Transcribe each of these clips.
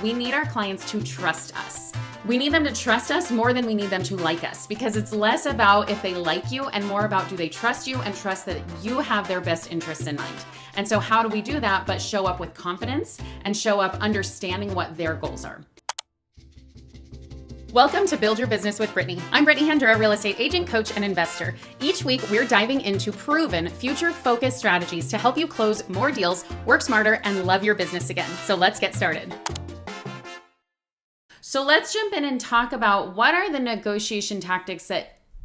we need our clients to trust us. We need them to trust us more than we need them to like us, because it's less about if they like you and more about do they trust you and trust that you have their best interests in mind. And so how do we do that but show up with confidence and show up understanding what their goals are? Welcome to Build Your Business with Brittany. I'm Brittany Handura, real estate agent, coach, and investor. Each week, we're diving into proven, future-focused strategies to help you close more deals, work smarter, and love your business again. So let's get started. So let's jump in and talk about what are the negotiation tactics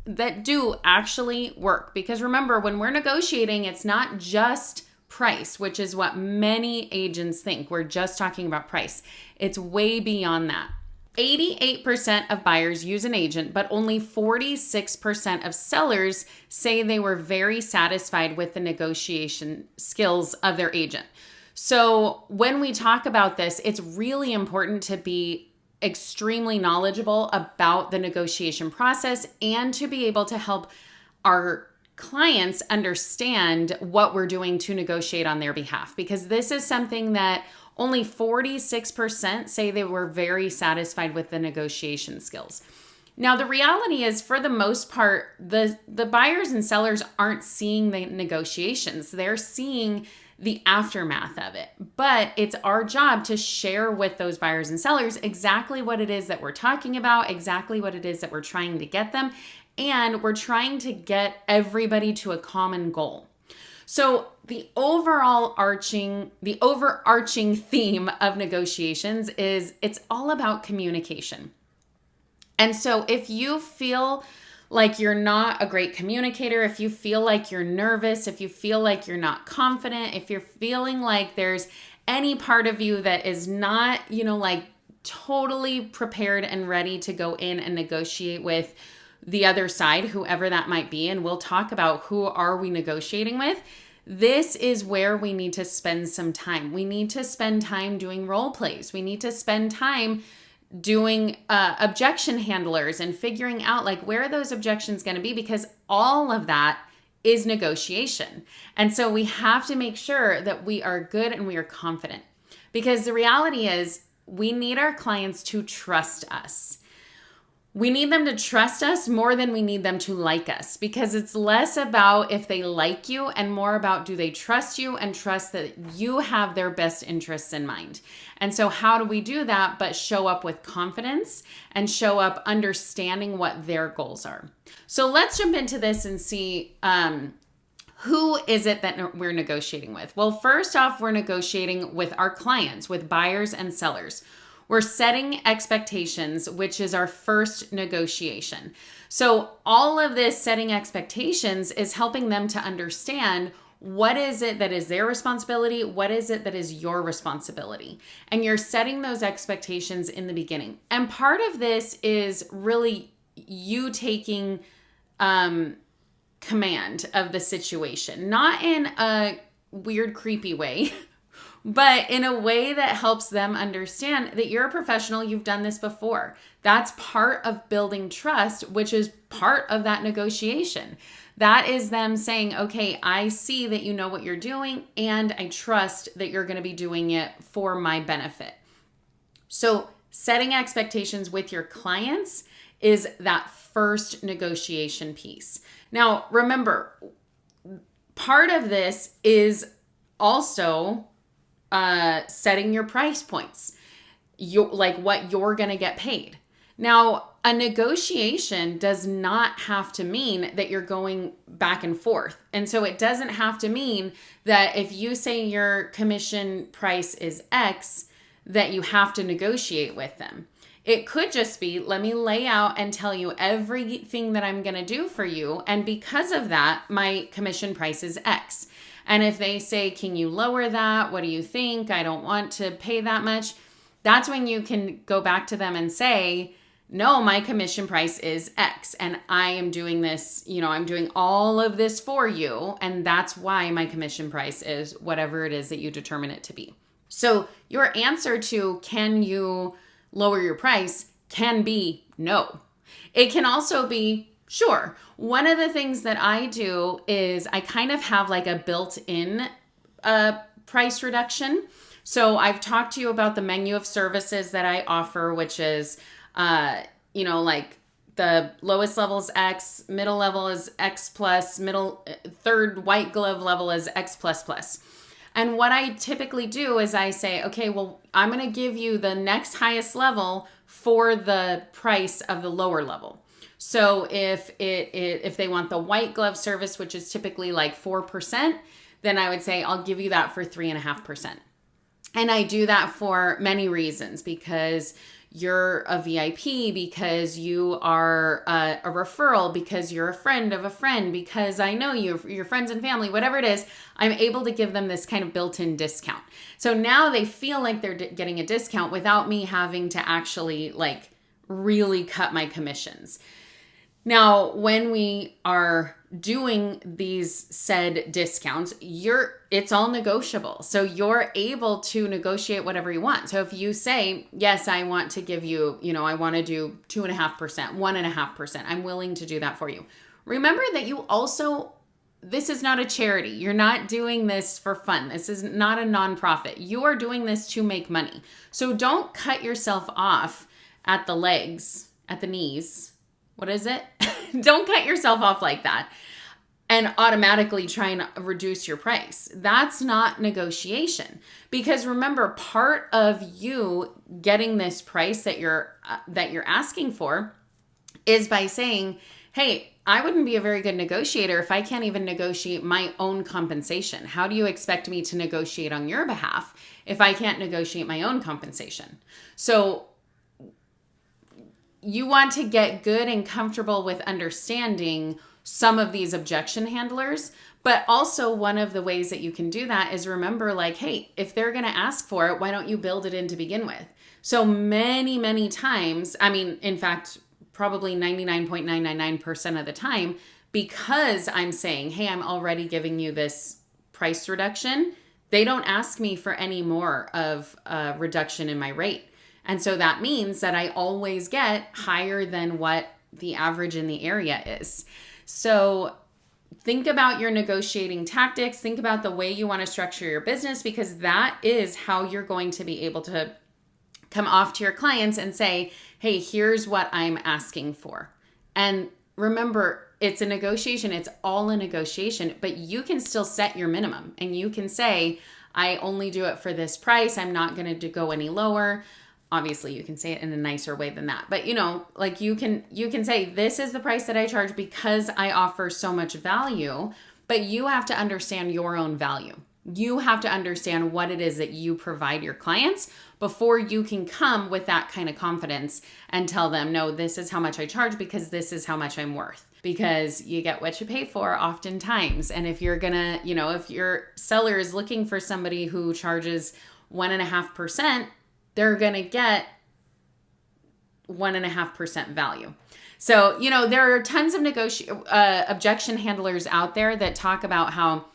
that do actually work. Because remember, when we're negotiating, it's not just price, which is what many agents think. We're just talking about price. It's way beyond that. 88% of buyers use an agent, but only 46% of sellers say they were very satisfied with the negotiation skills of their agent. So when we talk about this, it's really important to be extremely knowledgeable about the negotiation process and to be able to help our clients understand what we're doing to negotiate on their behalf, because this is something that only 46% say they were very satisfied with the negotiation skills. Now, the reality is, for the most part, the buyers and sellers aren't seeing the negotiations. They're seeing the aftermath of it. But it's our job to share with those buyers and sellers exactly what it is that we're talking about, exactly what it is that we're trying to get them, and we're trying to get everybody to a common goal. So the overarching theme of negotiations is it's all about communication. And so if you feel like you're not a great communicator, if you feel like you're nervous, if you feel like you're not confident, if you're feeling like there's any part of you that is not, like totally prepared and ready to go in and negotiate with the other side, whoever that might be, and we'll talk about who are we negotiating with. This is where we need to spend some time. We need to spend time doing role plays. We need to spend time doing objection handlers and figuring out like where are those objections going to be, because all of that is negotiation. And so we have to make sure that we are good and we are confident, because the reality is we need our clients to trust us. We need them to trust us more than we need them to like us, because it's less about if they like you and more about do they trust you and trust that you have their best interests in mind. And so how do we do that but show up with confidence and show up understanding what their goals are? So let's jump into this and see who is it that we're negotiating with? Well, first off, we're negotiating with our clients, with buyers and sellers. We're setting expectations, which is our first negotiation. So all of this setting expectations is helping them to understand what is it that is their responsibility, what is it that is your responsibility. And you're setting those expectations in the beginning. And part of this is really you taking command of the situation, not in a weird, creepy way, but in a way that helps them understand that you're a professional, you've done this before. That's part of building trust, which is part of that negotiation. That is them saying, okay, I see that you know what you're doing, and I trust that you're going to be doing it for my benefit. So setting expectations with your clients is that first negotiation piece. Now, remember, part of this is also setting your price points, like what you're going to get paid. Now, a negotiation does not have to mean that you're going back and forth. And so it doesn't have to mean that if you say your commission price is X, that you have to negotiate with them. It could just be, let me lay out and tell you everything that I'm going to do for you. And because of that, my commission price is X. And if they say, can you lower that? What do you think? I don't want to pay that much. That's when you can go back to them and say, no, my commission price is X. And I am doing this, I'm doing all of this for you. And that's why my commission price is whatever it is that you determine it to be. So your answer to, can you lower your price, can be no. It can also be, sure. One of the things that I do is I kind of have like a built-in price reduction. So I've talked to you about the menu of services that I offer, which is, like the lowest level is X, middle level is X plus, third white glove level is X plus plus. And what I typically do is I say, okay, well, I'm going to give you the next highest level for the price of the lower level. So if they want the white glove service, which is typically like 4%, then I would say I'll give you that for 3.5%. And I do that for many reasons, because you're a VIP, because you are a referral, because you're a friend of a friend, because I know you, your friends and family, whatever it is, I'm able to give them this kind of built-in discount. So now they feel like they're getting a discount without me having to actually like really cut my commissions. Now, when we are doing these said discounts, it's all negotiable. So you're able to negotiate whatever you want. So if you say, yes, I want to give you, I want to do 2.5%, 1.5%, I'm willing to do that for you. Remember that this is not a charity. You're not doing this for fun. This is not a nonprofit. You are doing this to make money. So don't cut yourself off at the legs, at the knees. What is it? Don't cut yourself off like that and automatically try and reduce your price. That's not negotiation. Because remember, part of you getting this price that you're asking for is by saying, hey, I wouldn't be a very good negotiator if I can't even negotiate my own compensation. How do you expect me to negotiate on your behalf if I can't negotiate my own compensation? So you want to get good and comfortable with understanding some of these objection handlers, but also one of the ways that you can do that is remember, like, hey, if they're going to ask for it, why don't you build it in to begin with? So many, many times, in fact, probably 99.999% of the time, because I'm saying, hey, I'm already giving you this price reduction, they don't ask me for any more of a reduction in my rate. And so that means that I always get higher than what the average in the area is. So think about your negotiating tactics. Think about the way you want to structure your business, because that is how you're going to be able to come off to your clients and say, hey, here's what I'm asking for. And remember, it's a negotiation. It's all a negotiation, but you can still set your minimum and you can say, I only do it for this price. I'm not going to go any lower. Obviously, you can say it in a nicer way than that. But, you can say, this is the price that I charge because I offer so much value. But you have to understand your own value. You have to understand what it is that you provide your clients before you can come with that kind of confidence and tell them, no, this is how much I charge because this is how much I'm worth. Because you get what you pay for oftentimes. And if you're gonna, if your seller is looking for somebody who charges 1.5%, they're going to get 1.5% value. So, there are tons of objection handlers out there that talk about how,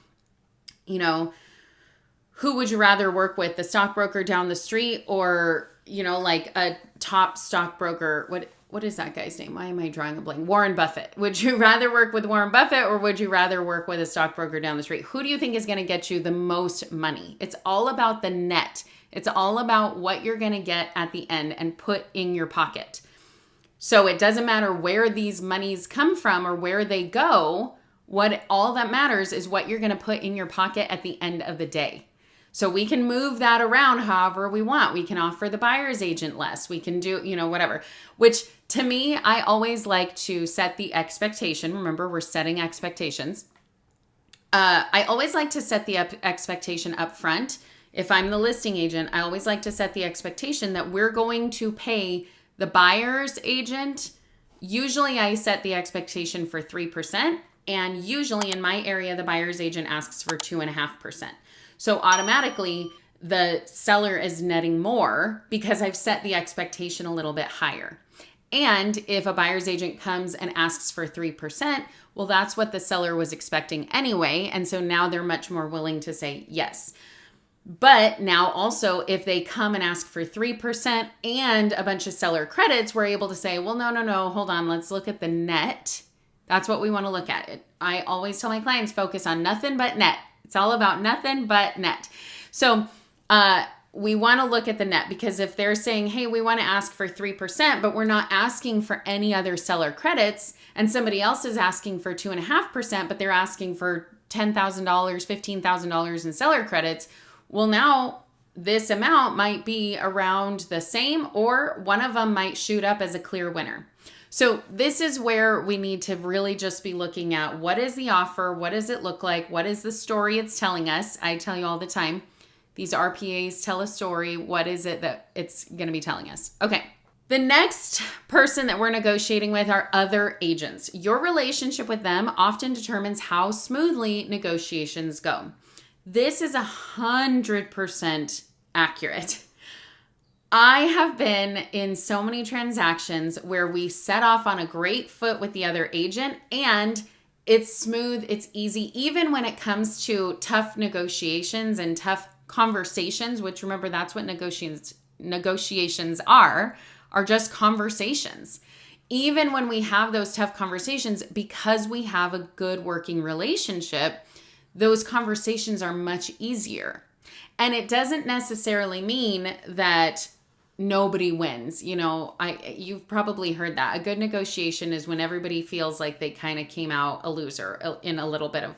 who would you rather work with, the stockbroker down the street or, like a top stockbroker? What is that guy's name? Why am I drawing a blank? Warren Buffett. Would you rather work with Warren Buffett or would you rather work with a stockbroker down the street? Who do you think is going to get you the most money? It's all about the net. It's all about what you're going to get at the end and put in your pocket. So it doesn't matter where these monies come from or where they go. All that matters is what you're going to put in your pocket at the end of the day. So we can move that around however we want. We can offer the buyer's agent less. We can do, whatever. Which to me, I always like to set the expectation. Remember, we're setting expectations. I always like to set the expectation up front. If I'm the listing agent, I always like to set the expectation that we're going to pay the buyer's agent. Usually I set the expectation for 3%. And usually in my area, the buyer's agent asks for 2.5%. So automatically the seller is netting more because I've set the expectation a little bit higher. And if a buyer's agent comes and asks for 3%, well, that's what the seller was expecting anyway. And so now they're much more willing to say yes. But now also, if they come and ask for 3% and a bunch of seller credits, we're able to say, well, no, hold on. Let's look at the net. That's what we want to look at. I always tell my clients, focus on nothing but net. It's all about nothing but net. So we want to look at the net, because if they're saying, hey, we want to ask for 3%, but we're not asking for any other seller credits, and somebody else is asking for 2.5%, but they're asking for $10,000, $15,000 in seller credits, well, now this amount might be around the same, or one of them might shoot up as a clear winner. So this is where we need to really just be looking at, what is the offer? What does it look like? What is the story it's telling us? I tell you all the time, these RPAs tell a story. What is it that it's going to be telling us? Okay. The next person that we're negotiating with are other agents. Your relationship with them often determines how smoothly negotiations go. This is 100% accurate. I have been in so many transactions where we set off on a great foot with the other agent, and it's smooth, it's easy, even when it comes to tough negotiations and tough conversations, which, remember, that's what negotiations are just conversations. Even when we have those tough conversations, because we have a good working relationship, those conversations are much easier. And it doesn't necessarily mean that nobody wins. You've probably heard that. A good negotiation is when everybody feels like they kind of came out a loser in a little bit of.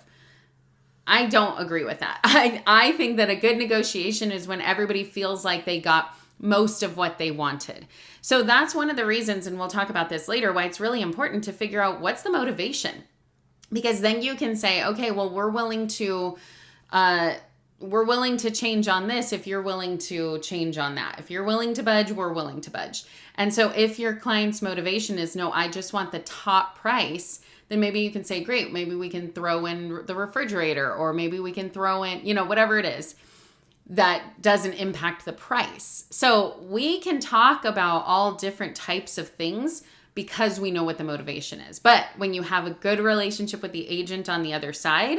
I don't agree with that. I think that a good negotiation is when everybody feels like they got most of what they wanted. So that's one of the reasons, and we'll talk about this later, why it's really important to figure out what's the motivation. Because then you can say, okay, well, we're willing to change on this if you're willing to change on that. If you're willing to budge, we're willing to budge. And so if your client's motivation is, no, I just want the top price, then maybe you can say, great, maybe we can throw in the refrigerator, or maybe we can throw in, whatever it is that doesn't impact the price. So we can talk about all different types of things because we know what the motivation is. But when you have a good relationship with the agent on the other side,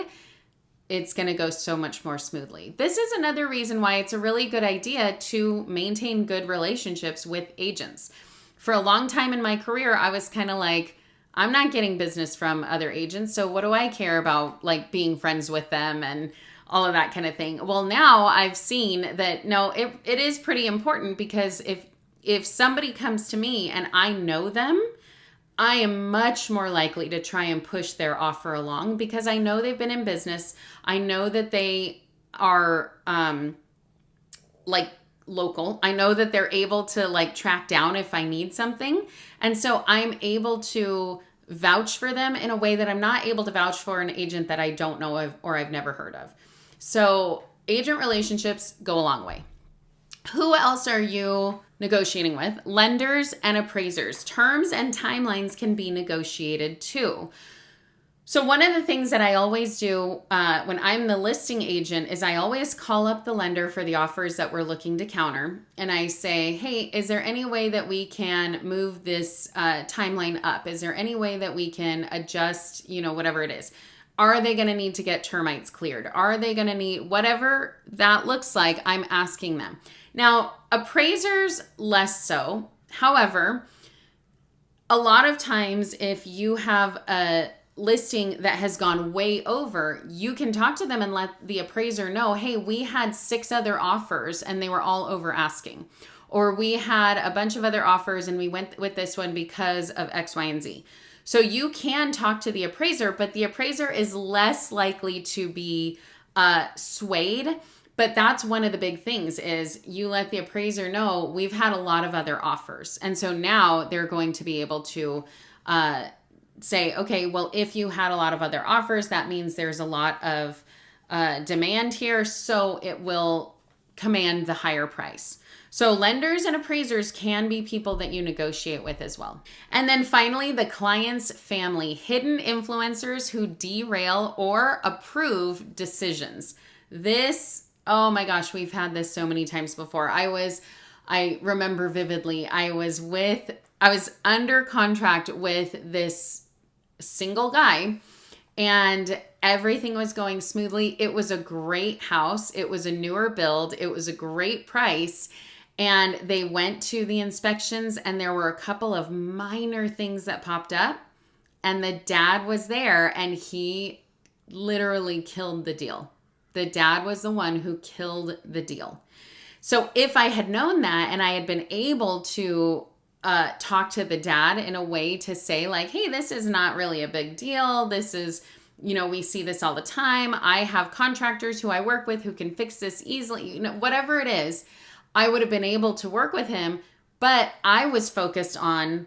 it's going to go so much more smoothly. This is another reason why it's a really good idea to maintain good relationships with agents. For a long time in my career, I was kind of like, I'm not getting business from other agents, so what do I care about, like, being friends with them and all of that kind of thing? Well, now I've seen that, no, it is pretty important, because if somebody comes to me and I know them, I am much more likely to try and push their offer along, because I know they've been in business. I know that they are local. I know that they're able to track down if I need something. And so I'm able to vouch for them in a way that I'm not able to vouch for an agent that I don't know of or I've never heard of. So agent relationships go a long way. Who else are you negotiating with? Lenders and appraisers. Terms and timelines can be negotiated too. So one of the things that I always do when I'm the listing agent is I always call up the lender for the offers that we're looking to counter. And I say, hey, is there any way that we can move this timeline up? Is there any way that we can adjust, whatever it is? Are they going to need to get termites cleared? Are they going to need whatever that looks like? I'm asking them. Now, appraisers, less so. However, a lot of times if you have a listing that has gone way over, you can talk to them and let the appraiser know, hey, we had 6 other offers and they were all over asking. Or we had a bunch of other offers and we went with this one because of X, Y, and Z. So you can talk to the appraiser, but the appraiser is less likely to be swayed. But that's one of the big things is you let the appraiser know we've had a lot of other offers. And so now they're going to be able to say, okay, well, if you had a lot of other offers, that means there's a lot of demand here. So it will command the higher price. So lenders and appraisers can be people that you negotiate with as well. And then finally, the client's family, hidden influencers who derail or approve decisions. This, oh my gosh, we've had this so many times before. I remember vividly, I was under contract with this single guy and everything was going smoothly. It was a great house. It was a newer build. It was a great price. And they went to the inspections and there were a couple of minor things that popped up. And the dad was there and he literally killed the deal. The dad was the one who killed the deal. So if I had known that and I had been able to talk to the dad in a way to say like, hey, this is not really a big deal. This is, we see this all the time. I have contractors who I work with who can fix this easily, whatever it is, I would have been able to work with him. But I was focused on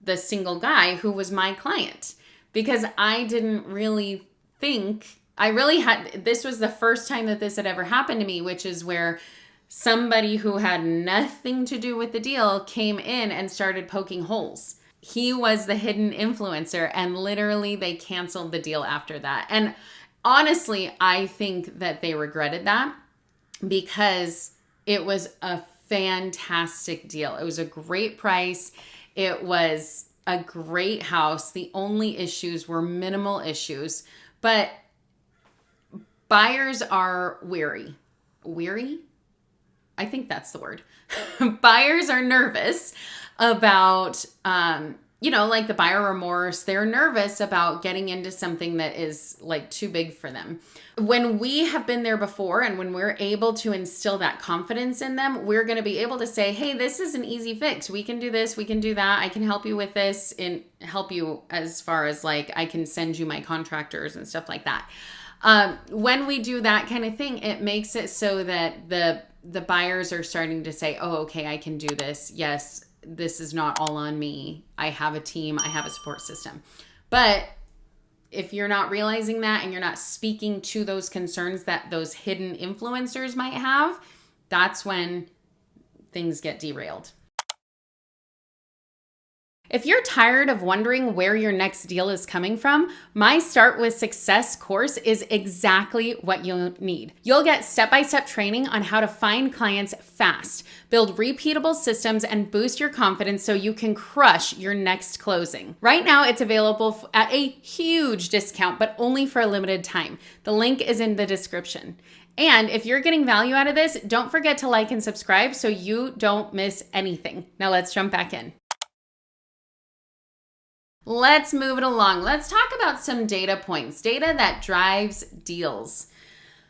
the single guy who was my client because I didn't really think this was the first time that this had ever happened to me, which is where somebody who had nothing to do with the deal came in and started poking holes. He was the hidden influencer, and literally they canceled the deal after that. And honestly, I think that they regretted that because it was a fantastic deal. It was a great price. It was a great house. The only issues were minimal issues, but buyers are weary. Weary? I think that's the word. Buyers are nervous about, like the buyer remorse. They're nervous about getting into something that is like too big for them. When we have been there before and when we're able to instill that confidence in them, we're going to be able to say, hey, this is an easy fix. We can do this. We can do that. I can help you with this and help you as far as like, I can send you my contractors and stuff like that. When we do that kind of thing, it makes it so that the buyers are starting to say, oh, okay, I can do this. Yes, this is not all on me. I have a team. I have a support system. But if you're not realizing that and you're not speaking to those concerns that those hidden influencers might have, that's when things get derailed. If you're tired of wondering where your next deal is coming from, my Start with Success course is exactly what you'll need. You'll get step-by-step training on how to find clients fast, build repeatable systems, and boost your confidence so you can crush your next closing. Right now, it's available at a huge discount, but only for a limited time. The link is in the description. And if you're getting value out of this, don't forget to like and subscribe so you don't miss anything. Now let's jump back in. Let's move it along. Let's talk about some data points, data that drives deals.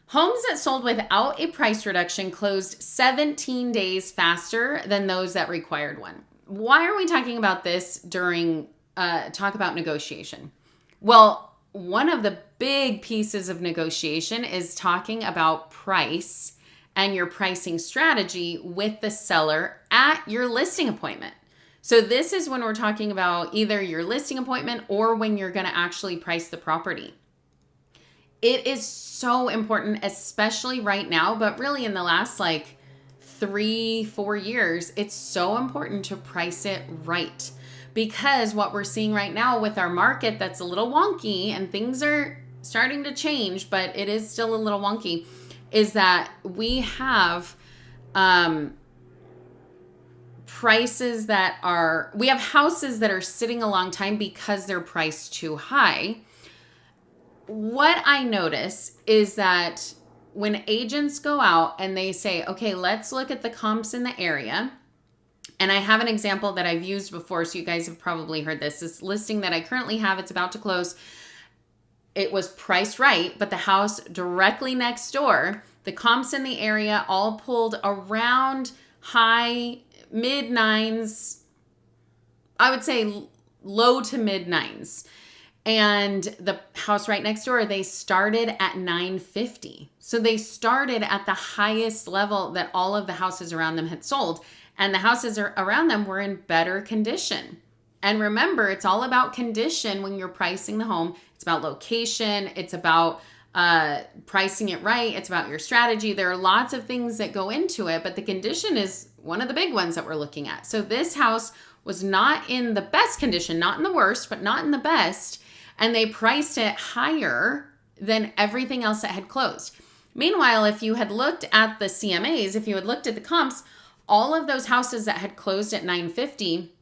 Homes that sold without a price reduction closed 17 days faster than those that required one. Why are we talking about this during talk about negotiation? Well, one of the big pieces of negotiation is talking about price and your pricing strategy with the seller at your listing appointment. So this is when we're talking about either your listing appointment or when you're going to actually price the property. It is so important, especially right now, but really in the last 3-4 years, it's so important to price it right. Because what we're seeing right now with our market that's a little wonky and things are starting to change, but it is still a little wonky, is that we have houses that are sitting a long time because they're priced too high. What I notice is that when agents go out and they say, okay, let's look at the comps in the area. And I have an example that I've used before, so you guys have probably heard this. This listing that I currently have, it's about to close. It was priced right, but the house directly next door, the comps in the area all pulled around mid nines, I would say low to mid nines. And the house right next door, they started at 950. So they started at the highest level that all of the houses around them had sold. And the houses around them were in better condition. And remember, it's all about condition when you're pricing the home. It's about location. It's about pricing it right. It's about your strategy. There are lots of things that go into it, but the condition is one of the big ones that we're looking at. So this house was not in the best condition, not in the worst, but not in the best. And they priced it higher than everything else that had closed. Meanwhile, if you had looked at the CMAs, if you had looked at the comps, all of those houses that had closed at 950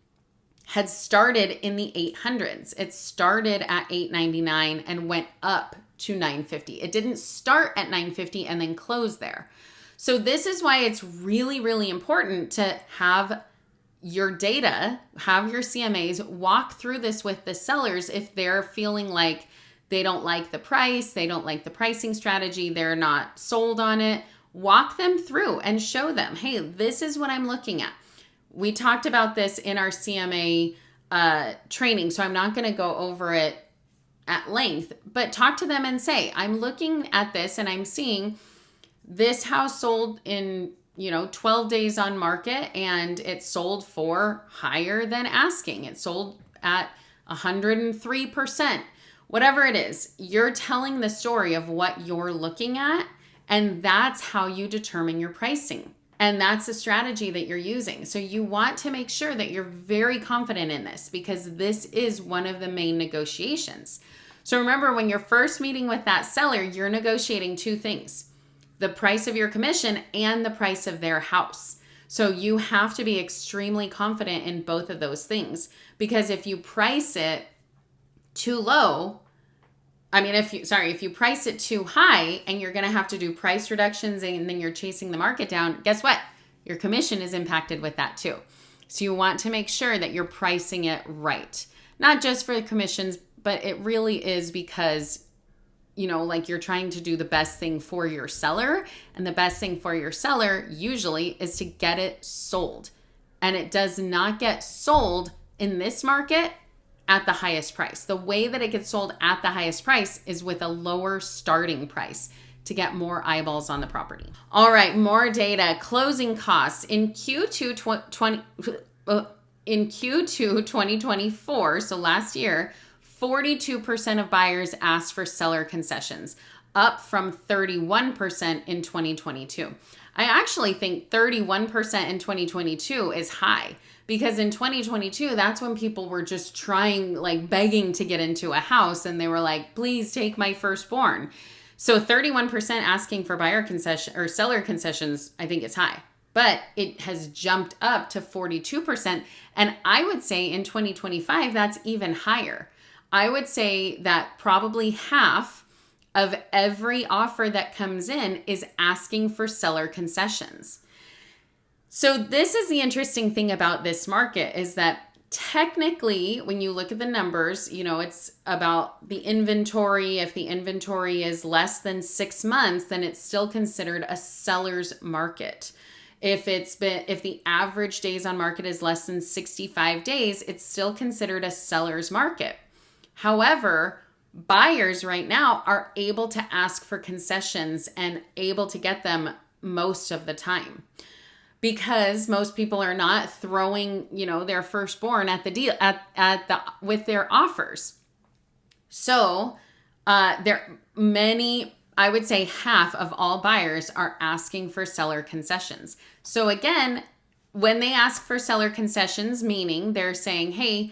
had started in the 800s. It started at 899 and went up to 950. It didn't start at 950 and then close there. So this is why it's really, really important to have your data, have your CMAs walk through this with the sellers if they're feeling like they don't like the price, they don't like the pricing strategy, they're not sold on it, walk them through and show them, hey, this is what I'm looking at. We talked about this in our CMA training, so I'm not going to go over it at length, but talk to them and say, I'm looking at this and I'm seeing this house sold in 12 days on market, and it sold for higher than asking. It sold at 103%. Whatever it is, you're telling the story of what you're looking at, and that's how you determine your pricing. And that's the strategy that you're using. So you want to make sure that you're very confident in this, because this is one of the main negotiations. So remember, when you're first meeting with that seller, you're negotiating two things: the price of your commission and the price of their house. So you have to be extremely confident in both of those things, because if you price it too low, if you price it too high and you're going to have to do price reductions and then you're chasing the market down, guess what? Your commission is impacted with that too. So you want to make sure that you're pricing it right. Not just for the commissions, but it really is because you're trying to do the best thing for your seller, and the best thing for your seller usually is to get it sold. And it does not get sold in this market at the highest price. The way that it gets sold at the highest price is with a lower starting price to get more eyeballs on the property. All right, more data. Closing costs in Q2 2024, so last year, 42% of buyers asked for seller concessions, up from 31% in 2022. I actually think 31% in 2022 is high, because in 2022, that's when people were just trying, begging to get into a house, and they were like, please take my firstborn. So 31% asking for buyer concession or seller concessions, I think is high, but it has jumped up to 42%. And I would say in 2025, that's even higher. I would say that probably half of every offer that comes in is asking for seller concessions. So this is the interesting thing about this market, is that technically, when you look at the numbers, it's about the inventory. If the inventory is less than 6 months, then it's still considered a seller's market. If the average days on market is less than 65 days, it's still considered a seller's market. However, buyers right now are able to ask for concessions and able to get them most of the time, because most people are not throwing, their firstborn at the deal with their offers. So, I would say half of all buyers are asking for seller concessions. So again, when they ask for seller concessions, meaning they're saying, hey,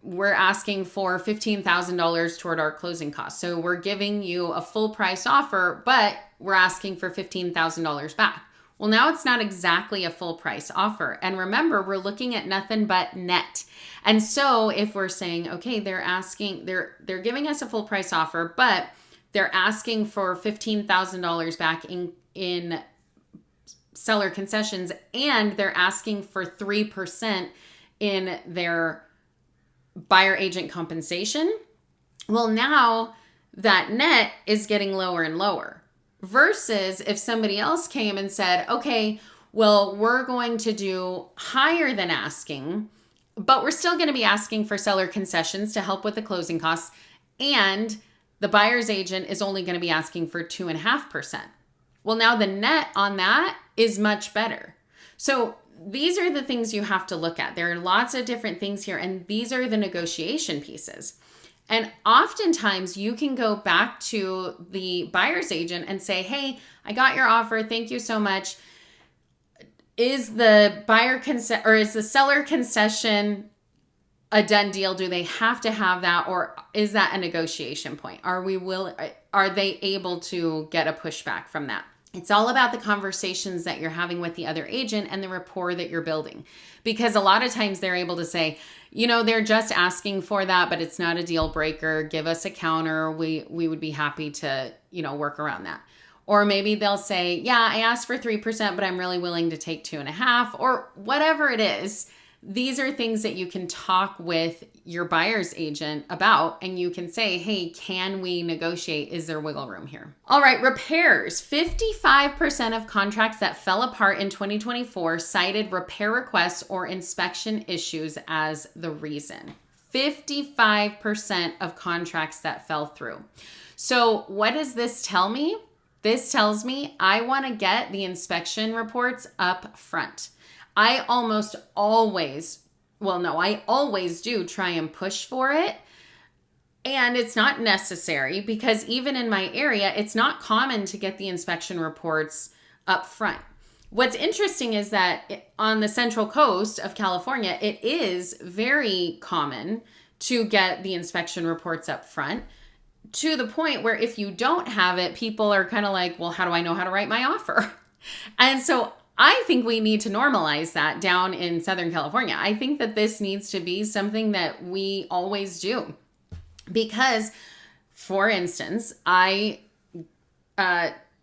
we're asking for $15,000 toward our closing costs. So we're giving you a full price offer, but we're asking for $15,000 back. Well, now it's not exactly a full price offer. And remember, we're looking at nothing but net. And so if we're saying, okay, they're giving us a full price offer, but they're asking for $15,000 back in seller concessions, and they're asking for 3% in their buyer agent compensation. Well, now that net is getting lower and lower, versus if somebody else came and said, okay, well, we're going to do higher than asking, but we're still going to be asking for seller concessions to help with the closing costs, and the buyer's agent is only going to be asking for 2.5%. Well, now the net on that is much better. So these are the things you have to look at. There are lots of different things here, and these are the negotiation pieces. And oftentimes you can go back to the buyer's agent and say, hey, I got your offer. Thank you so much. Is the is the seller concession a done deal? Do they have to have that, or is that a negotiation point? Are they able to get a pushback from that? It's all about the conversations that you're having with the other agent and the rapport that you're building. Because a lot of times they're able to say, they're just asking for that, but it's not a deal breaker. Give us a counter. We would be happy to, work around that. Or maybe they'll say, yeah, I asked for 3%, but I'm really willing to take 2.5%, or whatever it is these are things that you can talk with your buyer's agent about, and you can say, hey, can we negotiate? Is there wiggle room here? All right, repairs. 55% of contracts that fell apart in 2024 cited repair requests or inspection issues as the reason. 55% of contracts that fell through. So what does this tell me? This tells me I want to get the inspection reports up front. I always do try and push for it. And it's not necessary because even in my area, it's not common to get the inspection reports up front. What's interesting is that on the Central Coast of California, it is very common to get the inspection reports up front, to the point where if you don't have it, people are kind of like, well, how do I know how to write my offer? And so I think we need to normalize that down in Southern California. I think that this needs to be something that we always do. Because, for instance,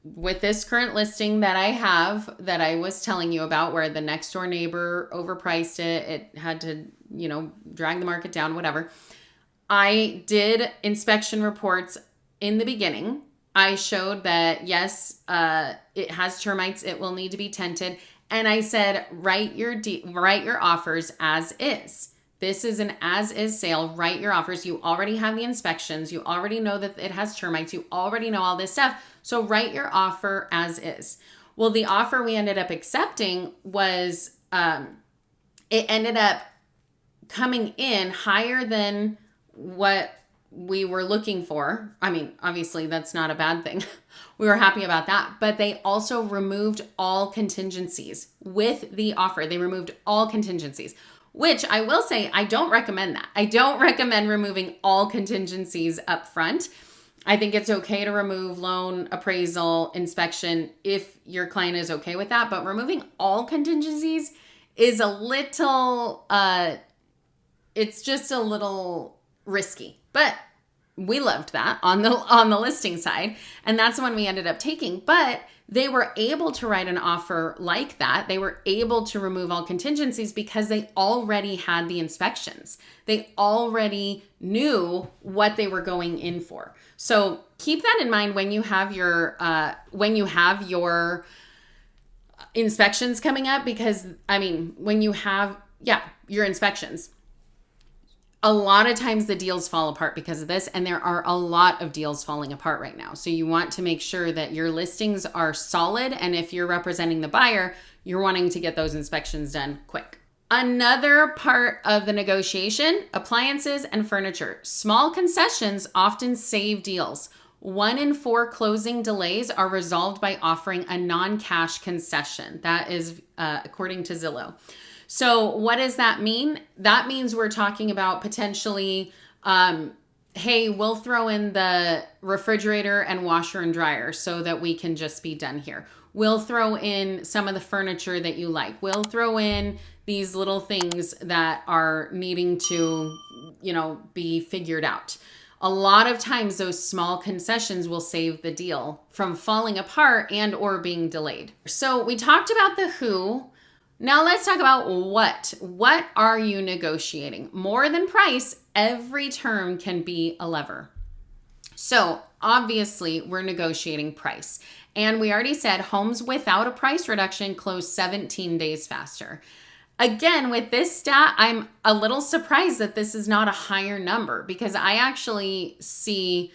with this current listing that I have, that I was telling you about, where the next door neighbor overpriced it, it had to, drag the market down, whatever. I did inspection reports in the beginning. I showed that, yes, it has termites. It will need to be tented. And I said, write your offers as is. This is an as-is sale. Write your offers. You already have the inspections. You already know that it has termites. You already know all this stuff. So write your offer as is. Well, the offer we ended up accepting was, it ended up coming in higher than what we were looking for. I mean, obviously that's not a bad thing. We were happy about that, but they also removed all contingencies with the offer. They removed all contingencies, which I will say, I don't recommend that. I don't recommend removing all contingencies up front. I think it's okay to remove loan, appraisal, inspection if your client is okay with that, but removing all contingencies is a little, it's just a little risky. But we loved that on the listing side, and that's the one we ended up taking. But they were able to write an offer like that. They were able to remove all contingencies because they already had the inspections. They already knew what they were going in for. So keep that in mind when you have your inspections coming up, because when you have your inspections, a lot of times the deals fall apart because of this, and there are a lot of deals falling apart right now. So you want to make sure that your listings are solid, and if you're representing the buyer, you're wanting to get those inspections done quick. Another part of the negotiation, appliances and furniture. Small concessions often save deals. 1 in 4 closing delays are resolved by offering a non-cash concession. That is according to Zillow. So what does that mean? That means we're talking about potentially, hey, we'll throw in the refrigerator and washer and dryer so that we can just be done here. We'll throw in some of the furniture that you like. We'll throw in these little things that are needing to, be figured out. A lot of times those small concessions will save the deal from falling apart and or being delayed. So we talked about the who. Now let's talk about what. What are you negotiating? More than price, every term can be a lever. So obviously we're negotiating price. And we already said homes without a price reduction close 17 days faster. Again, with this stat, I'm a little surprised that this is not a higher number, because I actually see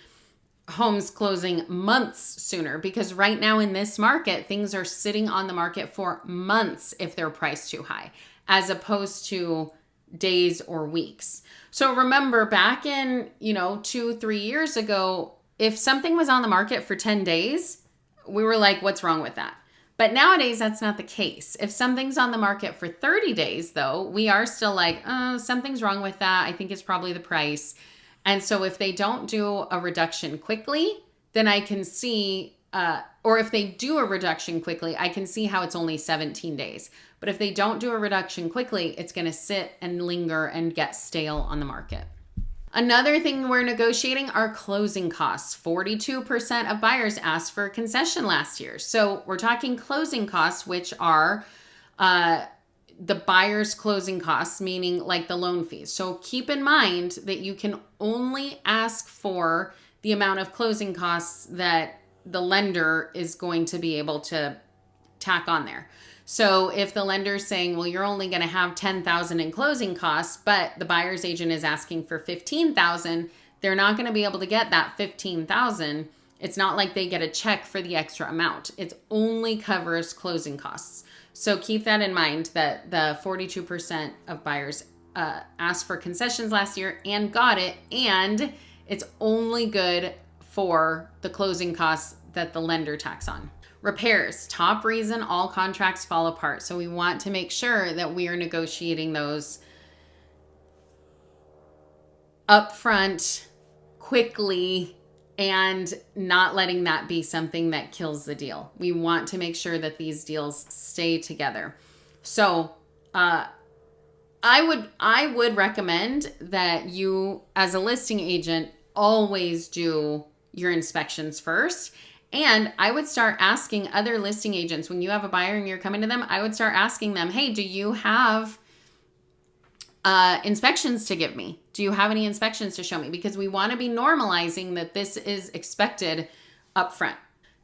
homes closing months sooner, because right now in this market, things are sitting on the market for months if they're priced too high, as opposed to days or weeks. So remember back in, 2-3 years ago, if something was on the market for 10 days, we were like, what's wrong with that? But nowadays, that's not the case. If something's on the market for 30 days, though, we are still like, oh, something's wrong with that. I think it's probably the price. And so if they don't do a reduction quickly, then I can see, or if they do a reduction quickly, I can see how it's only 17 days. But if they don't do a reduction quickly, it's going to sit and linger and get stale on the market. Another thing we're negotiating are closing costs. 42% of buyers asked for a concession last year. So we're talking closing costs, which are the buyer's closing costs, meaning like the loan fees. So keep in mind that you can only ask for the amount of closing costs that the lender is going to be able to tack on there. So if the lender's saying, well, you're only going to have $10,000 in closing costs, but the buyer's agent is asking for $15,000, they're not going to be able to get that $15,000. It's not like they get a check for the extra amount. It only covers closing costs. So keep that in mind, that the 42% of buyers asked for concessions last year and got it, and it's only good for the closing costs that the lender tacks on. Repairs, top reason all contracts fall apart. So we want to make sure that we are negotiating those upfront, quickly, and not letting that be something that kills the deal. We want to make sure that these deals stay together. So I would recommend that you, as a listing agent, always do your inspections first. And I would start asking other listing agents, when you have a buyer and you're coming to them, I would start asking them, hey, do you have inspections to give me? Do you have any inspections to show me? Because we want to be normalizing that this is expected upfront.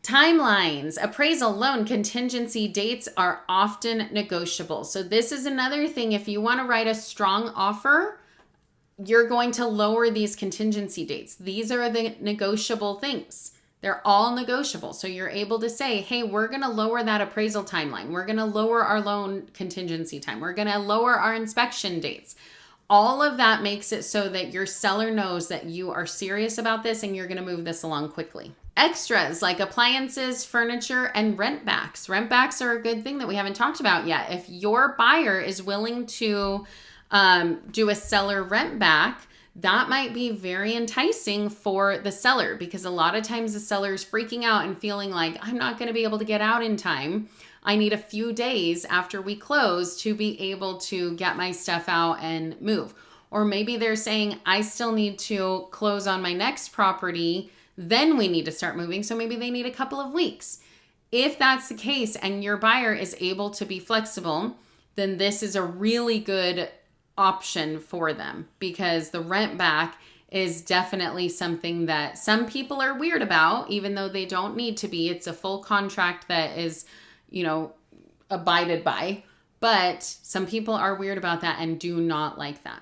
Timelines, appraisal, loan, contingency dates are often negotiable. So this is another thing. If you want to write a strong offer, you're going to lower these contingency dates. These are the negotiable things. They're all negotiable. So you're able to say, hey, we're going to lower that appraisal timeline. We're going to lower our loan contingency time. We're going to lower our inspection dates. All of that makes it so that your seller knows that you are serious about this and you're going to move this along quickly. Extras like appliances, furniture, and rent backs. Rent backs are a good thing that we haven't talked about yet. If your buyer is willing to do a seller rent back, that might be very enticing for the seller, because a lot of times the seller is freaking out and feeling like, I'm not going to be able to get out in time. I need a few days after we close to be able to get my stuff out and move. Or maybe they're saying, I still need to close on my next property, then we need to start moving. So maybe they need a couple of weeks. If that's the case and your buyer is able to be flexible, then this is a really good option for them, because the rent back is definitely something that some people are weird about, even though they don't need to be. It's a full contract that is, abided by, but some people are weird about that and do not like that.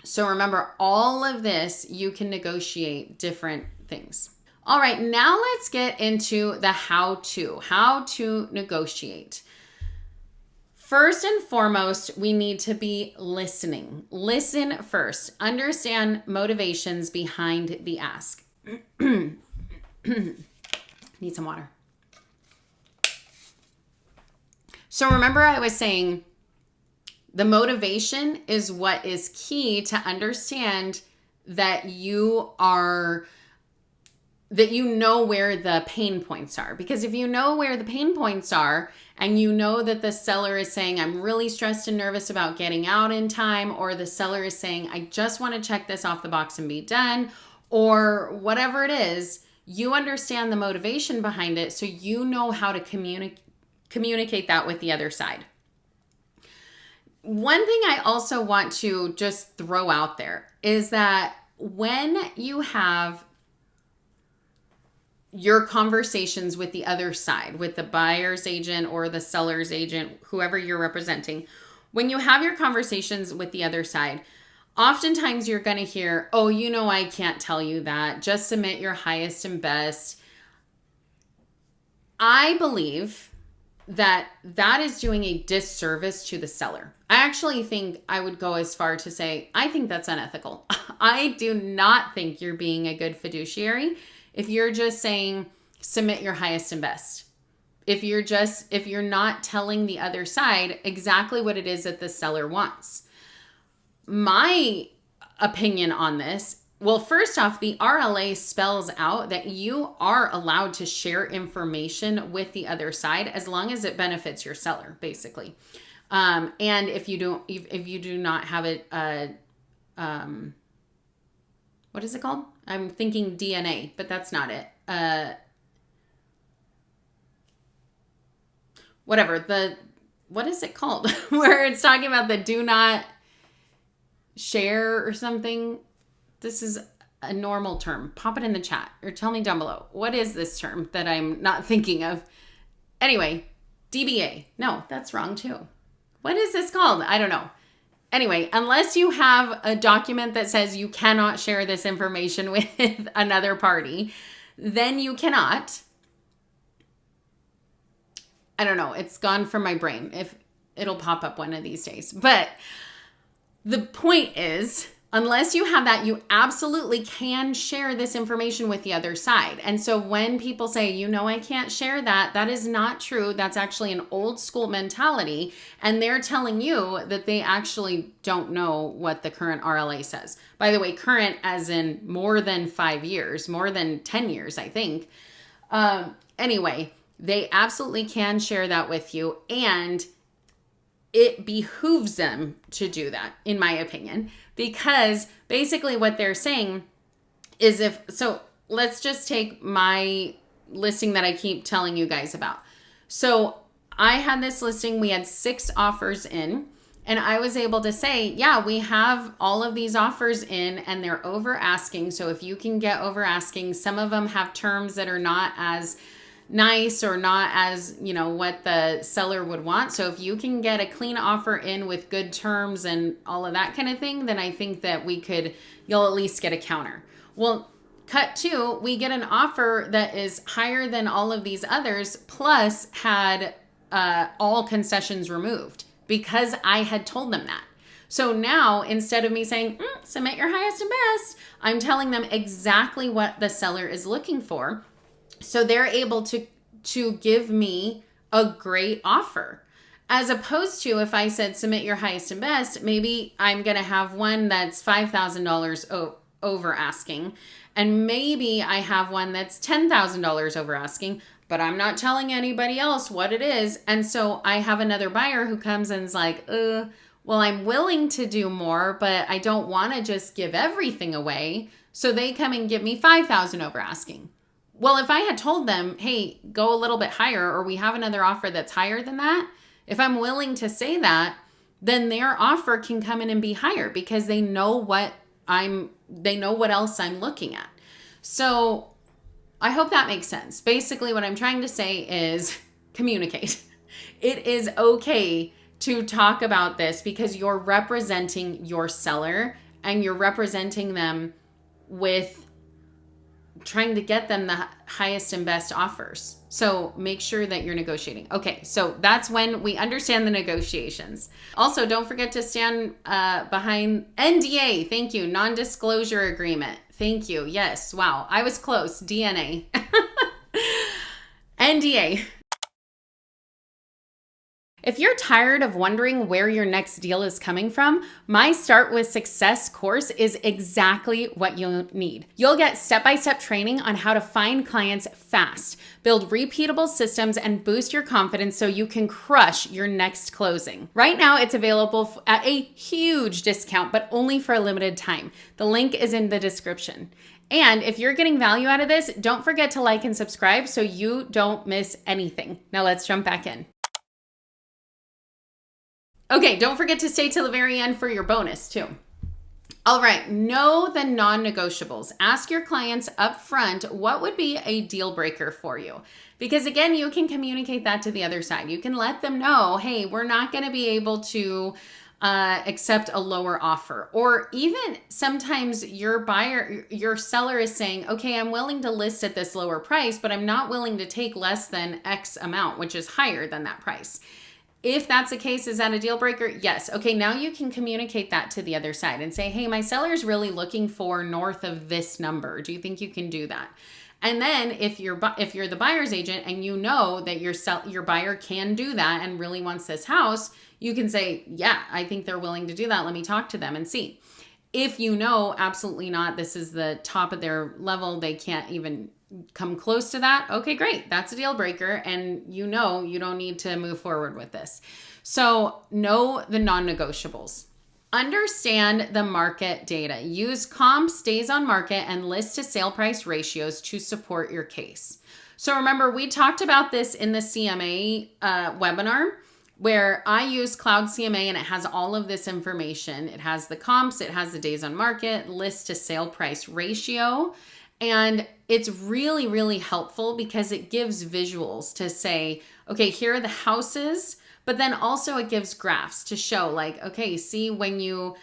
So remember, all of this, you can negotiate different things. All right, now let's get into the how to negotiate. First and foremost, we need to be listening. Listen first. Understand motivations behind the ask. Need some water. So remember, I was saying the motivation is what is key to understand that you know where the pain points are. Because if you know where the pain points are, and you know that the seller is saying, I'm really stressed and nervous about getting out in time, or the seller is saying, I just want to check this off the box and be done, or whatever it is, you understand the motivation behind it, so you know how to communicate that with the other side. One thing I also want to just throw out there is that when you have your conversations with the other side, with the buyer's agent or the seller's agent, whoever you're representing, when you have your conversations with the other side, oftentimes you're going to hear, oh, I can't tell you that. Just submit your highest and best. I believe that is doing a disservice to the seller. I actually think I would go as far to say, I think that's unethical. I do not think you're being a good fiduciary if you're just saying, submit your highest and best. If you're not telling the other side exactly what it is that the seller wants. My opinion on this, well, first off, the RLA spells out that you are allowed to share information with the other side as long as it benefits your seller, basically. And if you do not have it, what is it called? I'm thinking DNA, but that's not it. Whatever, what is it called? Where it's talking about the do not share or something. This is a normal term. Pop it in the chat or tell me down below. What is this term that I'm not thinking of? Anyway, DBA. No, that's wrong too. What is this called? I don't know. Anyway, unless you have a document that says you cannot share this information with another party, then you cannot. I don't know. It's gone from my brain. If it'll pop up one of these days. But the point is, unless you have that, you absolutely can share this information with the other side. And so when people say, I can't share that, that is not true. That's actually an old school mentality. And they're telling you that they actually don't know what the current RLA says. By the way, current as in more than 5 years, more than 10 years, I think. Anyway, they absolutely can share that with you. And it behooves them to do that, in my opinion, because basically what they're saying is let's just take my listing that I keep telling you guys about. So I had this listing, we had 6 offers in, and I was able to say, yeah, we have all of these offers in and they're over asking. So if you can get over asking, some of them have terms that are not as nice or not as, what the seller would want. So if you can get a clean offer in with good terms and all of that kind of thing, then I think that you'll at least get a counter. Well, cut 2, we get an offer that is higher than all of these others, plus had all concessions removed because I had told them that. So now instead of me saying, submit your highest and best, I'm telling them exactly what the seller is looking for. So they're able to give me a great offer. As opposed to if I said submit your highest and best, maybe I'm going to have one that's $5,000 over asking. And maybe I have one that's $10,000 over asking, but I'm not telling anybody else what it is. And so I have another buyer who comes and is like, well, I'm willing to do more, but I don't want to just give everything away. So they come and give me $5,000 over asking. Well, if I had told them, hey, go a little bit higher, or we have another offer that's higher than that, if I'm willing to say that, then their offer can come in and be higher because they know what else I'm looking at. So I hope that makes sense. Basically, what I'm trying to say is communicate. It is okay to talk about this because you're representing your seller and you're representing them with trying to get them the highest and best offers. So make sure that you're negotiating. Okay, so that's when we understand the negotiations. Also, don't forget to stand behind NDA. Thank you. Non-disclosure agreement. Thank you. Yes. Wow. I was close. DNA. NDA. If you're tired of wondering where your next deal is coming from, my Start with Success course is exactly what you'll need. You'll get step-by-step training on how to find clients fast, build repeatable systems, and boost your confidence so you can crush your next closing. Right now, it's available at a huge discount, but only for a limited time. The link is in the description. And if you're getting value out of this, don't forget to like and subscribe so you don't miss anything. Now let's jump back in. Okay, don't forget to stay till the very end for your bonus too. All right, know the non-negotiables. Ask your clients up front what would be a deal breaker for you. Because again, you can communicate that to the other side. You can let them know, hey, we're not going to be able to accept a lower offer. Or even sometimes your seller is saying, okay, I'm willing to list at this lower price, but I'm not willing to take less than X amount, which is higher than that price. If that's the case, is that a deal breaker? Yes. Okay, now you can communicate that to the other side and say, hey, my seller's really looking for north of this number. Do you think you can do that? And then if you're the buyer's agent and you know that your buyer can do that and really wants this house, you can say, yeah, I think they're willing to do that. Let me talk to them and see. If you know, absolutely not, this is the top of their level, they can't even come close to that, okay, great. That's a deal breaker. And you know you don't need to move forward with this. So know the non-negotiables. Understand the market data. Use comps, days on market, and list to sale price ratios to support your case. So remember, we talked about this in the CMA webinar, where I use Cloud CMA and it has all of this information. It has the comps, it has the days on market, list to sale price ratio. And it's really, really helpful because it gives visuals to say, okay, here are the houses, but then also it gives graphs to show like, okay, see when you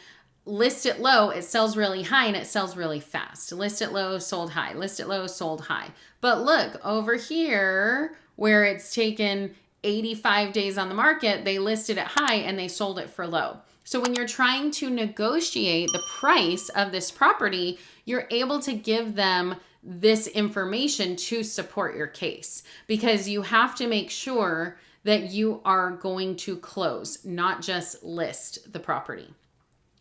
list it low, it sells really high and it sells really fast. List it low, sold high. List it low, sold high. But look over here where it's taken 85 days on the market, they listed it high and they sold it for low. So when you're trying to negotiate the price of this property, you're able to give them this information to support your case, because you have to make sure that you are going to close, not just list the property.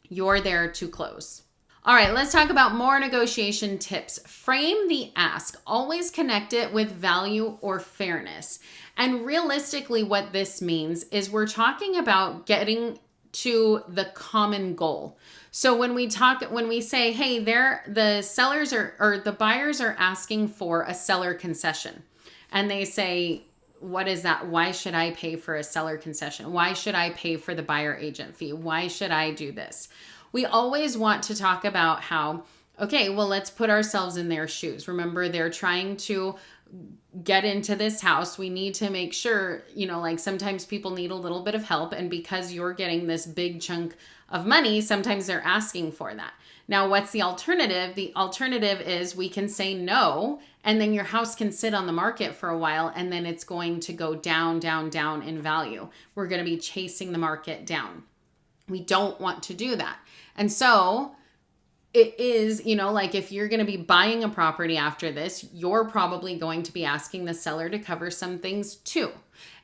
You're there to close. All right, let's talk about more negotiation tips. Frame the ask. Always connect it with value or fairness. And realistically, what this means is we're talking about getting to the common goal. So when we say, hey, the sellers or the buyers are asking for a seller concession, and they say, what is that? Why should I pay for a seller concession? Why should I pay for the buyer agent fee? Why should I do this? We always want to talk about how, okay, well, let's put ourselves in their shoes. Remember, they're trying to get into this house. We need to make sure, like sometimes people need a little bit of help. And because you're getting this big chunk of money, sometimes they're asking for that. Now, what's the alternative? The alternative is we can say no, and then your house can sit on the market for a while, and then it's going to go down, down, down in value. We're going to be chasing the market down. We don't want to do that. And so it is, like if you're going to be buying a property after this, you're probably going to be asking the seller to cover some things too.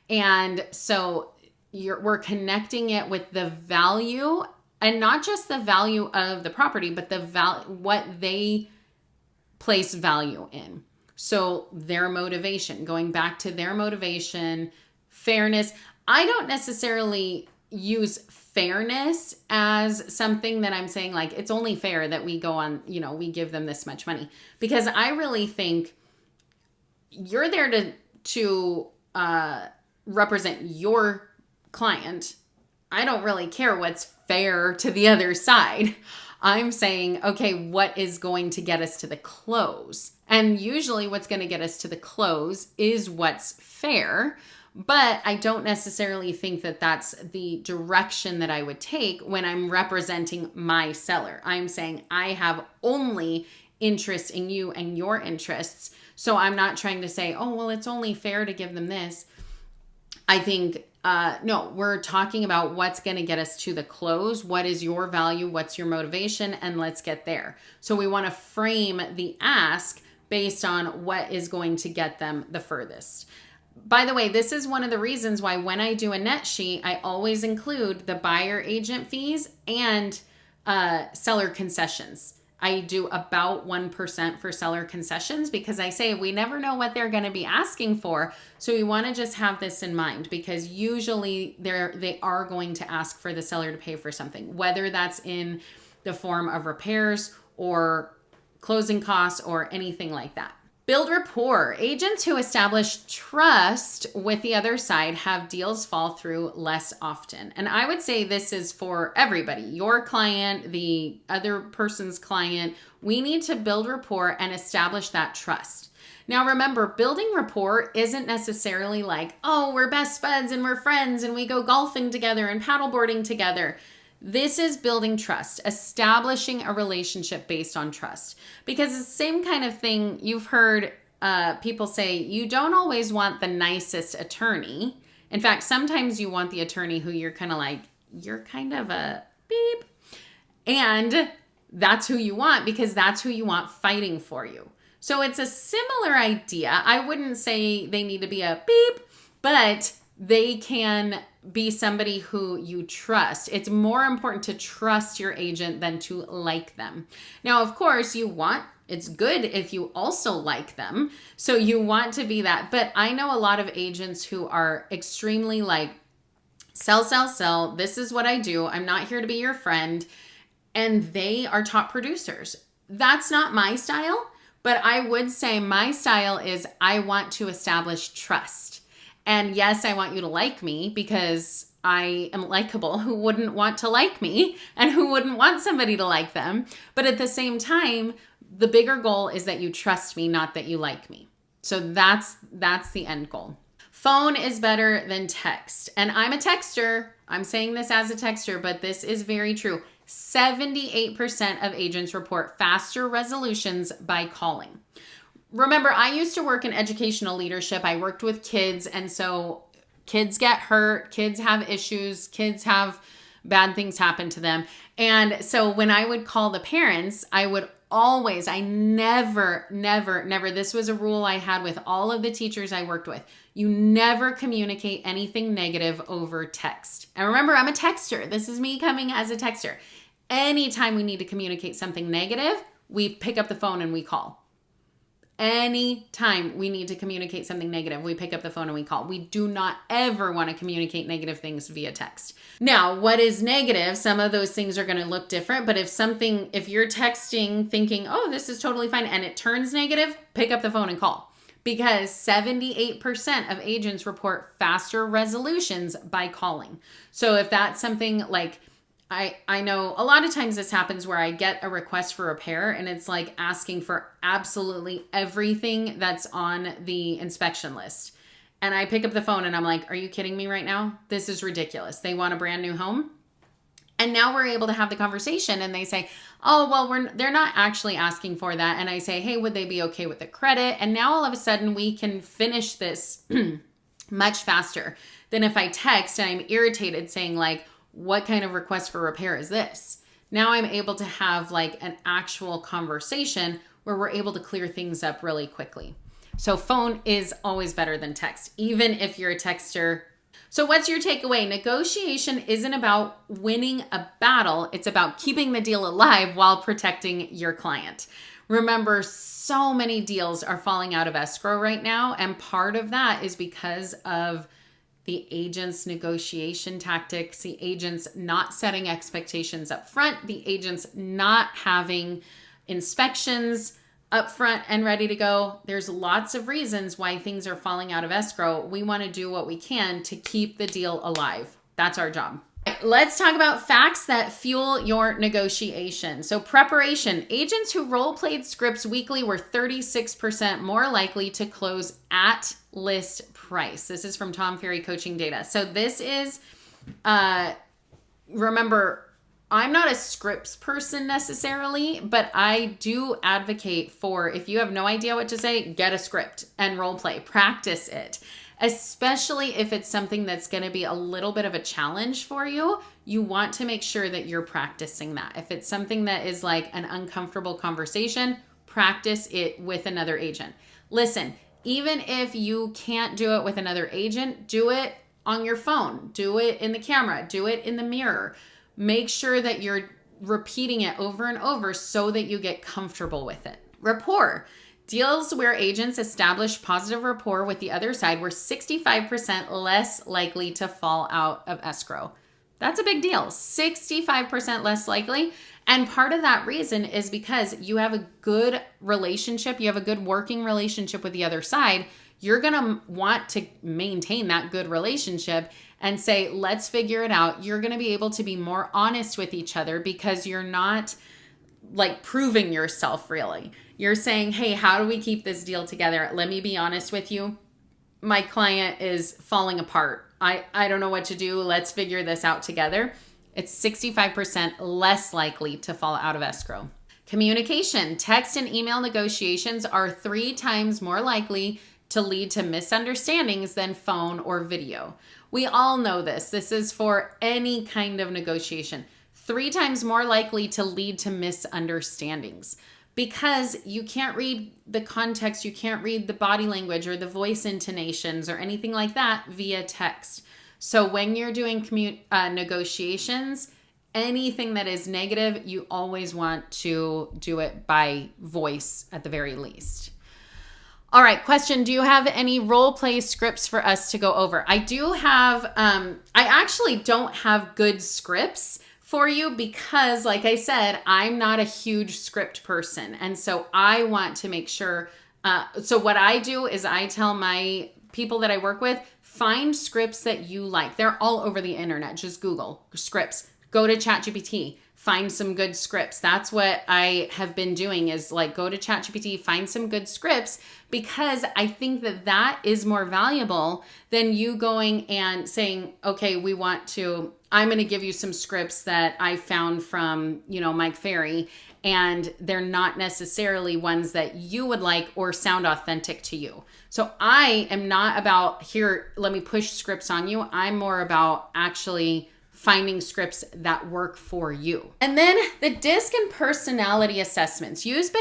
And so we're connecting it with the value, and not just the value of the property, but what they place value in. So their motivation, going back to their motivation, fairness. I don't necessarily use fairness as something that I'm saying like it's only fair that we go on, we give them this much money, because I really think you're there to represent your client. I don't really care what's fair to the other side. I'm saying, okay, what is going to get us to the close? And usually what's going to get us to the close is what's fair. But I don't necessarily think that that's the direction that I would take when I'm representing my seller. I'm saying I have only interest in you and your interests. So I'm not trying to say, oh, well, it's only fair to give them this. I think, no, we're talking about what's going to get us to the close. What is your value? What's your motivation? And let's get there. So we want to frame the ask based on what is going to get them the furthest. By the way, this is one of the reasons why when I do a net sheet, I always include the buyer agent fees and seller concessions. I do about 1% for seller concessions, because I say we never know what they're going to be asking for. So we want to just have this in mind, because usually they are going to ask for the seller to pay for something, whether that's in the form of repairs or closing costs or anything like that. Build rapport. Agents who establish trust with the other side have deals fall through less often. And I would say this is for everybody, your client, the other person's client. We need to build rapport and establish that trust. Now, remember, building rapport isn't necessarily like, oh, we're best buds and we're friends and we go golfing together and paddleboarding together. This is building trust, establishing a relationship based on trust. Because it's the same kind of thing you've heard people say, you don't always want the nicest attorney. In fact, sometimes you want the attorney who you're kind of like, you're kind of a beep. And that's who you want, because that's who you want fighting for you. So it's a similar idea. I wouldn't say they need to be a beep, but they can be somebody who you trust. It's more important to trust your agent than to like them. Now, of course, it's good if you also like them. So you want to be that. But I know a lot of agents who are extremely like, sell, sell, sell. This is what I do. I'm not here to be your friend. And they are top producers. That's not my style, but I would say my style is I want to establish trust. And yes, I want you to like me because I am likable. Who wouldn't want to like me, and who wouldn't want somebody to like them? But at the same time, the bigger goal is that you trust me, not that you like me. So that's the end goal. Phone is better than text. And I'm a texter. I'm saying this as a texter, but this is very true. 78% of agents report faster resolutions by calling. Remember, I used to work in educational leadership. I worked with kids, and so kids get hurt, kids have issues, kids have bad things happen to them. And so when I would call the parents, I never, this was a rule I had with all of the teachers I worked with. You never communicate anything negative over text. And remember, I'm a texter. This is me coming as a texter. Anytime we need to communicate something negative, we pick up the phone and we call. Anytime we need to communicate something negative, we pick up the phone and we call. We do not ever want to communicate negative things via text. Now, what is negative? Some of those things are going to look different, but if you're texting thinking, oh, this is totally fine, and it turns negative, pick up the phone and call. Because 78% of agents report faster resolutions by calling. So if that's something like, I know a lot of times this happens where I get a request for repair and it's like asking for absolutely everything that's on the inspection list. And I pick up the phone and I'm like, are you kidding me right now? This is ridiculous. They want a brand new home. And now we're able to have the conversation and they say, oh, well, they're not actually asking for that. And I say, hey, would they be okay with the credit? And now all of a sudden we can finish this much faster than if I text and I'm irritated saying like, what kind of request for repair is this? Now I'm able to have like an actual conversation where we're able to clear things up really quickly. So phone is always better than text, even if you're a texter. So what's your takeaway? Negotiation isn't about winning a battle. It's about keeping the deal alive while protecting your client. Remember, so many deals are falling out of escrow right now. And part of that is because of the agent's negotiation tactics, the agents not setting expectations up front, the agents not having inspections up front and ready to go. There's lots of reasons why things are falling out of escrow. We want to do what we can to keep the deal alive. That's our job. Let's talk about facts that fuel your negotiation. So preparation. Agents who role-played scripts weekly were 36% more likely to close at list price. This is from Tom Ferry Coaching Data. So this is, remember, I'm not a scripts person necessarily, but I do advocate for, if you have no idea what to say, get a script and role play, practice it. Especially if it's something that's going to be a little bit of a challenge for you, you want to make sure that you're practicing that. If it's something that is like an uncomfortable conversation, practice it with another agent. Listen, even if you can't do it with another agent, do it on your phone, do it in the camera, do it in the mirror. Make sure that you're repeating it over and over so that you get comfortable with it. Rapport. Deals where agents establish positive rapport with the other side were 65% less likely to fall out of escrow. That's a big deal. 65% less likely. And part of that reason is because you have a good relationship, you have a good working relationship with the other side. You're going to want to maintain that good relationship and say, let's figure it out. You're going to be able to be more honest with each other because you're not like proving yourself really. You're saying, hey, how do we keep this deal together? Let me be honest with you. My client is falling apart. I don't know what to do. Let's figure this out together. It's 65% less likely to fall out of escrow. Communication. Text and email negotiations are 3 times more likely to lead to misunderstandings than phone or video. We all know this. This is for any kind of negotiation. 3 times more likely to lead to misunderstandings because you can't read the context, you can't read the body language or the voice intonations or anything like that via text. So when you're doing negotiations, anything that is negative, you always want to do it by voice at the very least. All right, question. Do you have any role play scripts for us to go over? I do have, I actually don't have good scripts for you because, like I said, I'm not a huge script person. And so I want to make sure, so what I do is I tell my people that I work with, Find scripts that you like. They're all over the internet. Just Google scripts. Go to ChatGPT. Find some good scripts. That's what I have been doing, is like go to ChatGPT, find some good scripts, because I think that that is more valuable than you going and saying, okay, I'm going to give you some scripts that I found from, Mike Ferry, and they're not necessarily ones that you would like or sound authentic to you. So I am not about, here, let me push scripts on you. I'm more about actually finding scripts that work for you. And then the DISC and personality assessments. Using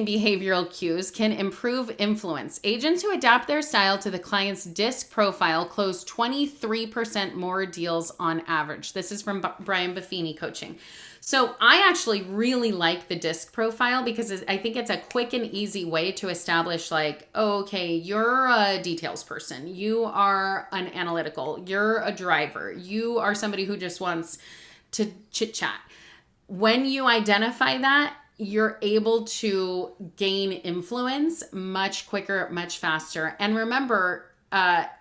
behavioral cues can improve influence. Agents who adapt their style to the client's DISC profile close 23% more deals on average. This is from Brian Buffini Coaching. So I actually really like the DISC profile because I think it's a quick and easy way to establish like, okay, you're a details person. You are an analytical. You're a driver. You are somebody who just wants to chit chat. When you identify that, you're able to gain influence much quicker, much faster. And remember,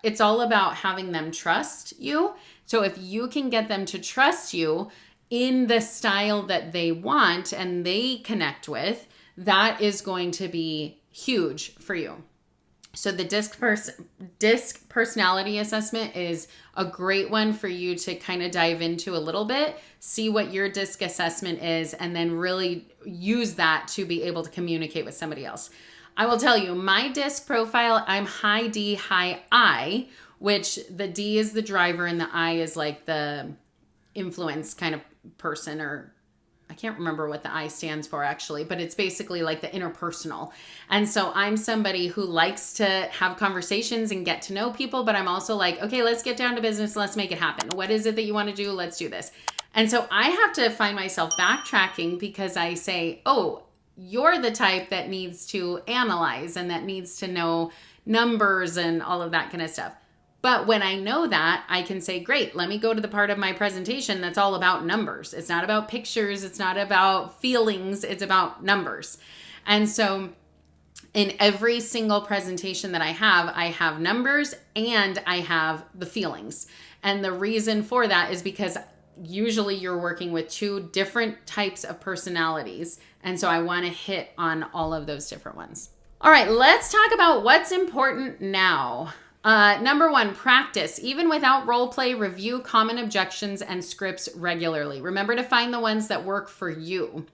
it's all about having them trust you. So if you can get them to trust you in the style that they want and they connect with, that is going to be huge for you. So the DISC personality assessment is a great one for you to kind of dive into a little bit, see what your DISC assessment is, and then really use that to be able to communicate with somebody else. I will tell you, my DISC profile, I'm high D, high I, which the D is the driver and the I is like the influence kind of person, or I can't remember what the I stands for actually, but it's basically like the interpersonal. And so I'm somebody who likes to have conversations and get to know people, but I'm also like, okay, let's get down to business. Let's make it happen. What is it that you want to do? Let's do this. And so I have to find myself backtracking because I say, oh, you're the type that needs to analyze and that needs to know numbers and all of that kind of stuff. But when I know that, I can say, great, let me go to the part of my presentation that's all about numbers. It's not about pictures. It's not about feelings. It's about numbers. And so in every single presentation that I have numbers and I have the feelings. And the reason for that is because usually you're working with two different types of personalities. And so I want to hit on all of those different ones. All right, let's talk about what's important now. Number one, practice. Even without role play, review common objections and scripts regularly. Remember to find the ones that work for you,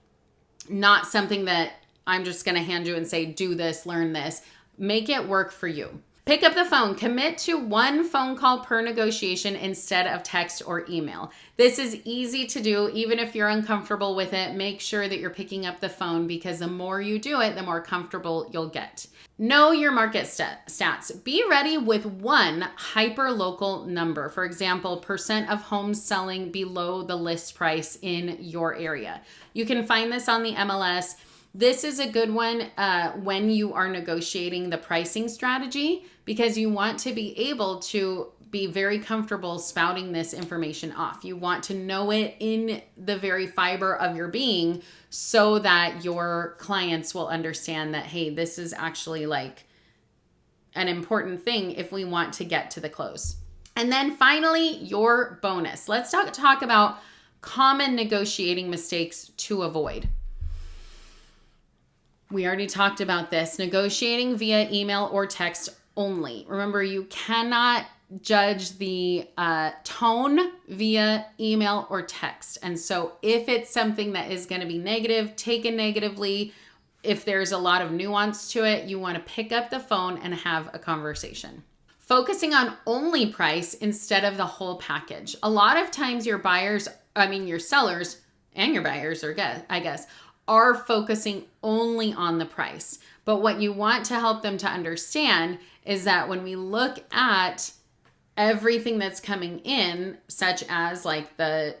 not something that I'm just going to hand you and say, do this, learn this. Make it work for you. Pick up the phone. Commit to one phone call per negotiation instead of text or email. This is easy to do. Even if you're uncomfortable with it, make sure that you're picking up the phone because the more you do it, the more comfortable you'll get. Know your market stats. Be ready with one hyper-local number. For example, percent of homes selling below the list price in your area. You can find this on the MLS. This is a good one when you are negotiating the pricing strategy because you want to be able to be very comfortable spouting this information off. You want to know it in the very fiber of your being so that your clients will understand that, hey, this is actually like an important thing if we want to get to the close. And then finally, your bonus. Let's talk about common negotiating mistakes to avoid. We already talked about this. Negotiating via email or text only. Remember, you cannot judge the tone via email or text. And so if it's something that is going to be negative, taken negatively, if there's a lot of nuance to it, you want to pick up the phone and have a conversation. Focusing on only price instead of the whole package. A lot of times your sellers and your buyers, I guess, are focusing only on the price. But what you want to help them to understand is that when we look at everything that's coming in, such as like the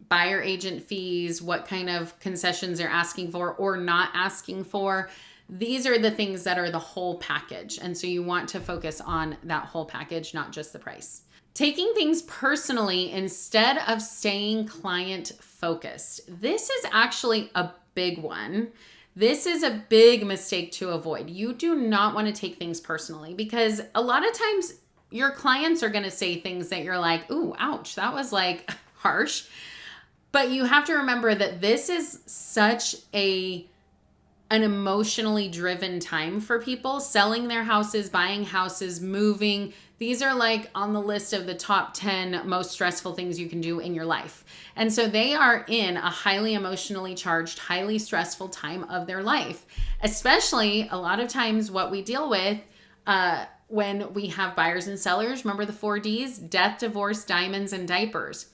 buyer agent fees, what kind of concessions they're asking for or not asking for, these are the things that are the whole package. And so you want to focus on that whole package, not just the price. Taking things personally instead of staying client focused. This is actually a big one This is a big mistake to avoid. You do not want to take things personally, because a lot of times your clients are going to say things that you're like, ooh, ouch, that was like harsh. But you have to remember that this is such an emotionally driven time for people. Selling their houses, buying houses, moving. These are like on the list of the top 10 most stressful things you can do in your life. And so they are in a highly emotionally charged, highly stressful time of their life. Especially a lot of times what we deal with when we have buyers and sellers, remember the 4 Ds: death, divorce, diamonds, and diapers.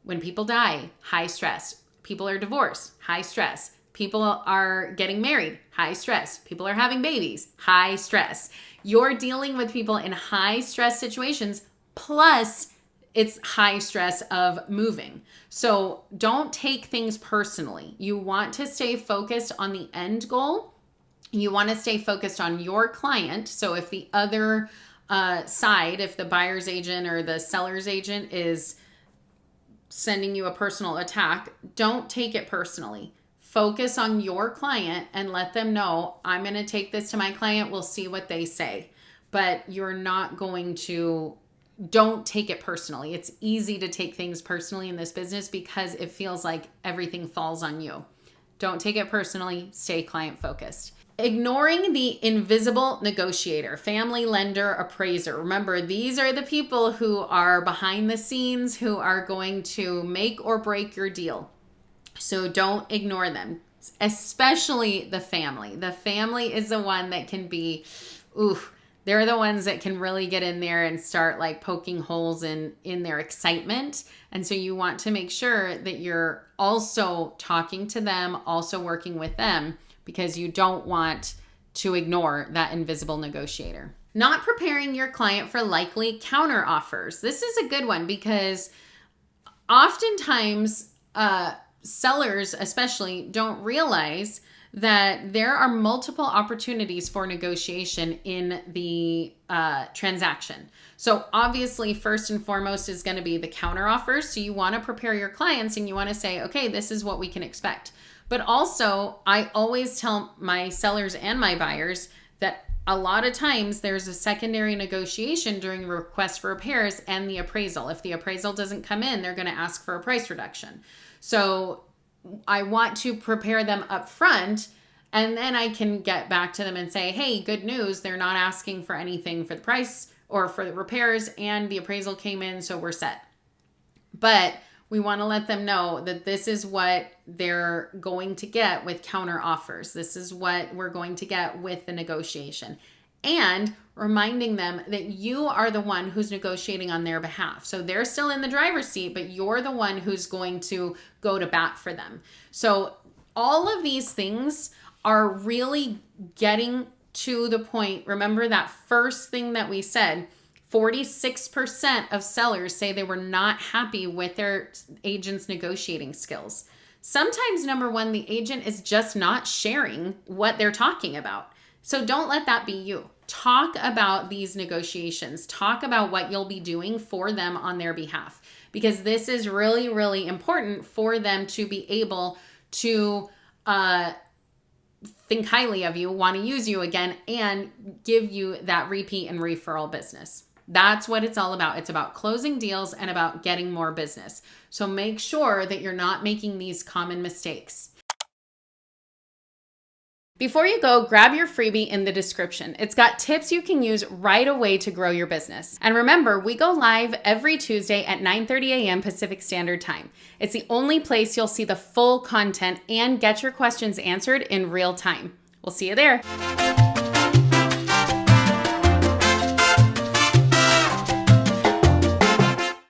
When people die, high stress. People are divorced, high stress. People are getting married, high stress. People are having babies, high stress. You're dealing with people in high stress situations, plus it's high stress of moving. So don't take things personally. You want to stay focused on the end goal. You want to stay focused on your client. So if the other side, if the buyer's agent or the seller's agent is sending you a personal attack, don't take it personally. Focus on your client and let them know, I'm going to take this to my client. We'll see what they say. But you're not going to, don't take it personally. It's easy to take things personally in this business because it feels like everything falls on you. Don't take it personally. Stay client focused. Ignoring the invisible negotiator, family, lender, appraiser. Remember, these are the people who are behind the scenes, who are going to make or break your deal. So don't ignore them, especially the family. The family is the one that can be, they're the ones that can really get in there and start like poking holes in their excitement. And so you want to make sure that you're also talking to them, also working with them, because you don't want to ignore that invisible negotiator. Not preparing your client for likely counter offers. This is a good one because oftentimes sellers especially don't realize that there are multiple opportunities for negotiation in the transaction. So obviously, first and foremost is going to be the counter offers. So you want to prepare your clients and you want to say, okay, this is what we can expect. But also, I always tell my sellers and my buyers that a lot of times there's a secondary negotiation during the request for repairs and the appraisal. If the appraisal doesn't come in, they're going to ask for a price reduction. So I want to prepare them up front, and then I can get back to them and say, hey, good news. They're not asking for anything for the price or for the repairs, and the appraisal came in, so we're set. But we want to let them know that this is what they're going to get with counter offers. This is what we're going to get with the negotiation. And reminding them that you are the one who's negotiating on their behalf. So they're still in the driver's seat, but you're the one who's going to go to bat for them. So all of these things are really getting to the point. Remember that first thing that we said, 46% of sellers say they were not happy with their agent's negotiating skills. Sometimes, number one, the agent is just not sharing what they're talking about. So don't let that be you. Talk about these negotiations. Talk about what you'll be doing for them on their behalf, because this is really, really important for them to be able to think highly of you, want to use you again, and give you that repeat and referral business. That's what it's all about. It's about closing deals and about getting more business. So make sure that you're not making these common mistakes. Before you go, grab your freebie in the description. It's got tips you can use right away to grow your business. And remember, we go live every Tuesday at 9:30 a.m. Pacific Standard Time. It's the only place you'll see the full content and get your questions answered in real time. We'll see you there.